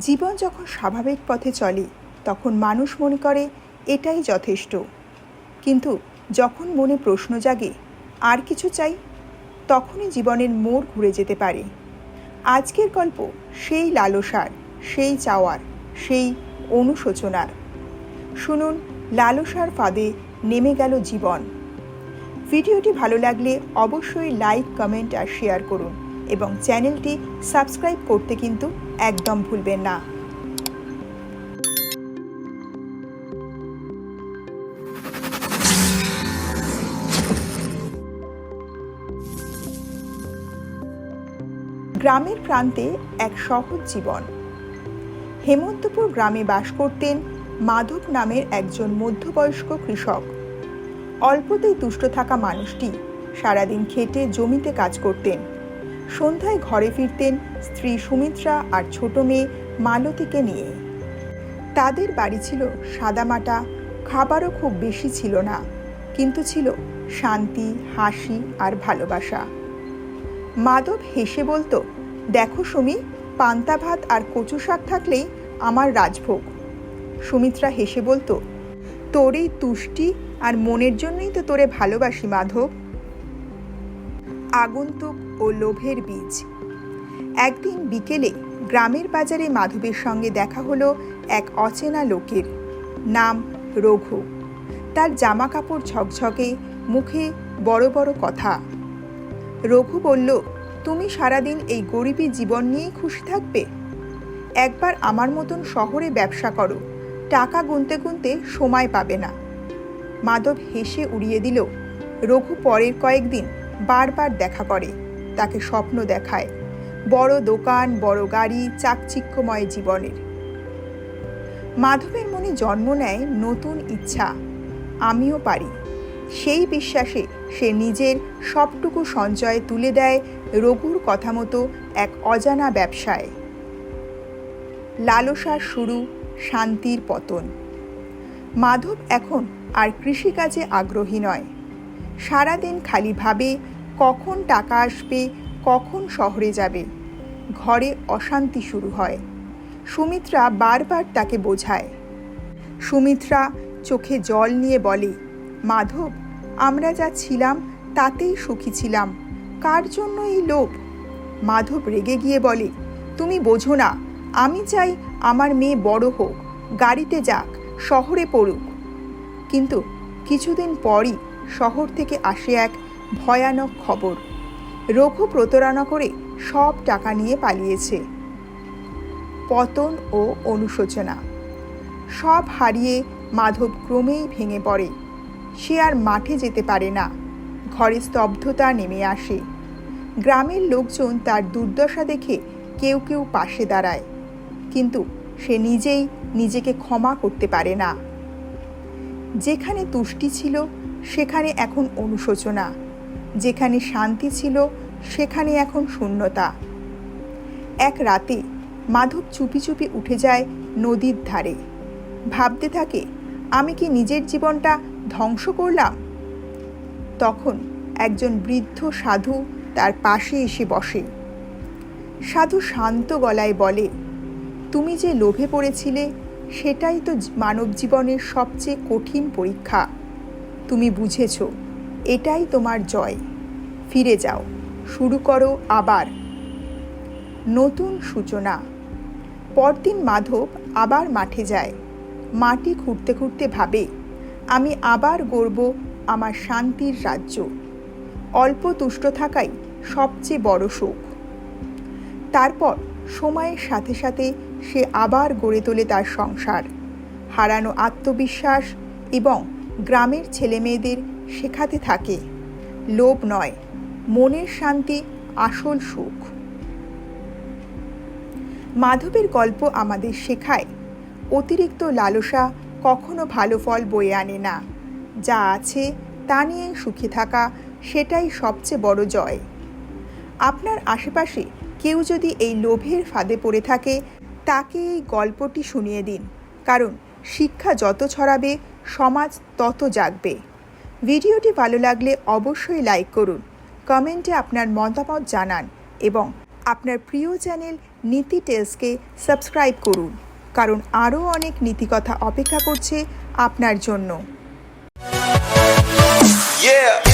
জীবন যখন স্বাভাবিক পথে চলে তখন মানুষ মনে করে এটাই যথেষ্ট, কিন্তু যখন মনে প্রশ্ন জাগে আর কিছু চাই, তখনই জীবনের মোড় ঘুরে যেতে পারে। আজকের গল্প সেই লালসার, সেই চাওয়ার, সেই অনুশোচনার। শুনুন, লালসার ফাঁদে নেমে গেল জীবন। ভিডিওটি ভালো লাগলে অবশ্যই লাইক, কমেন্ট আর শেয়ার করুন এবং চ্যানেলটি সাবস্ক্রাইব করতে কিন্তু একদম ভুলবেন না। গ্রামের প্রান্তে এক সহজ জীবন। হেমন্তপুর গ্রামে বাস করতেন মাধব নামের একজন মধ্যবয়স্ক কৃষক। অল্পতেই তুষ্ট থাকা মানুষটি সারাদিন খেটে জমিতে কাজ করতেন। সন্ধ্যায় ঘরে ফিরতেন স্ত্রী সুমিত্রা আর ছোট মেয়ে মালতীকে নিয়ে। তাদের বাড়ি ছিল সাদামাটা, খাবারও খুব বেশি ছিল না, কিন্তু ছিল শান্তি, হাসি আর ভালোবাসা। মাধব হেসে বলতো, দেখো সুমি, পান্তা ভাত আর কচু শাক থাকলেই আমার রাজভোগ। সুমিত্রা হেসে বলতো, তোর এই তুষ্টি আর মনের জন্যই তো তোরে ভালোবাসি মাধব। আগন্তুক ও লোভের বীজ। একদিন বিকেলে গ্রামের বাজারে মাধবের সঙ্গে দেখা হলো এক অচেনা লোকের। নাম রঘু। তার জামা কাপড় ঝকঝকে, মুখে বড় বড় কথা। রঘু বলল, তুমি সারাদিন এই গরিবী জীবন নিয়েই খুশি থাকবে? একবার আমার মতন শহরে ব্যবসা করো, টাকা গুনতে গুনতে সময় পাবে না। মাধব হেসে উড়িয়ে দিল। রঘু পরের কয়েকদিন বারবার দেখা করে, তাকে স্বপ্ন দেখায়, বড় দোকান, বড় গাড়ি, চাকচিক্যময় জীবনের। মাধবের মনে জন্ম নেয় নতুন ইচ্ছা, আমিও পারি। সেই বিশ্বাসে সে নিজের সবটুকু সঞ্চয় তুলে দেয় রঘুর কথা মতো এক অজানা ব্যবসায়। লালসার শুরু, শান্তির পতন। মাধব এখন আর কৃষিকাজে আগ্রহী নয়। সারাদিন খালি ভাবে কখন টাকা আসবে, কখন শহরে যাবে। ঘরে অশান্তি শুরু হয়। সুমিত্রা বারবার তাকে বোঝায়। সুমিত্রা চোখে জল নিয়ে বলে, মাধব, আমরা যা ছিলাম তাতেই সুখী ছিলাম, কার জন্য এই লোভ? মাধব রেগে গিয়ে বলে, তুমি বোঝো না, আমি চাই আমার মেয়ে বড় হোক, গাড়িতে যাক, শহরে পড়ুক। কিন্তু কিছুদিন পরই শহর থেকে আসে এক ভয়ানক খবর। রঘু প্রতারণা করে সব টাকা নিয়ে পালিয়েছে। পতন ও অনুশোচনা। সব হারিয়ে মাধব ক্রমেই ভেঙে পড়ে। সে আর মাঠে যেতে পারে না। ঘরে স্তব্ধতা নেমে আসে। গ্রামের লোকজন তার দুর্দশা দেখে কেউ কেউ পাশে দাঁড়ায়, কিন্তু সে নিজেই নিজেকে ক্ষমা করতে পারে না। যেখানে তুষ্টি ছিল সেখানে এখন অনুশোচনা, যেখানে শান্তি ছিল সেখানে এখন শূন্যতা। এক রাতে মাধব চুপি চুপি উঠে যায় নদীর ধারে। ভাবতে থাকে, আমি কি নিজের জীবনটা ধ্বংস করলাম? তখন একজন বৃদ্ধ সাধু তার পাশে এসে বসে। সাধু শান্ত গলায় বলে, তুমি যে লোভে পড়েছিলে সেটাই তো মানব জীবনের সবচেয়ে কঠিন পরীক্ষা। তুমি বুঝেছ, এটাই তোমার জয়। ফিরে যাও, শুরু করো আবার। নতুন সূচনা। পরদিন মাধব আবার মাঠে যায়। মাটি খুঁড়তে খুঁড়তে ভাবে, আমি আবার গড়ব আমার শান্তির রাজ্য। অল্প তুষ্ট থাকাই সবচেয়ে বড় সুখ। তারপর সময়ের সাথে সাথে সে আবার গড়ে তোলে তার সংসার। হারানো আত্মবিশ্বাস এবং গ্রামের ছেলেমেয়েদের শেখাতে থাকে, লোভ নয়, মনের শান্তি আসল সুখ। মাধবের গল্প আমাদের শেখায়, অতিরিক্ত লালসা কখনো ভালো ফল বয়ে আনে না। যা আছে তা নিয়ে সুখী থাকা, সেটাই সবচেয়ে বড় জয়। আপনার আশেপাশে কেউ যদি এই লোভের ফাঁদে পড়ে থাকে, তাকে এই গল্পটি শুনিয়ে দিন, কারণ শিক্ষা যত ছড়াবে সমাজ তত জাগবে। ভিডিওটি ভালো লাগলে অবশ্যই লাইক করুন, কমেন্টে আপনার মতামত জানান এবং আপনার প্রিয় চ্যানেল নীতি টেলসকে সাবস্ক্রাইব করুন, কারণ আরও অনেক নীতিকথা অপেক্ষা করছে আপনার জন্য। Yeah.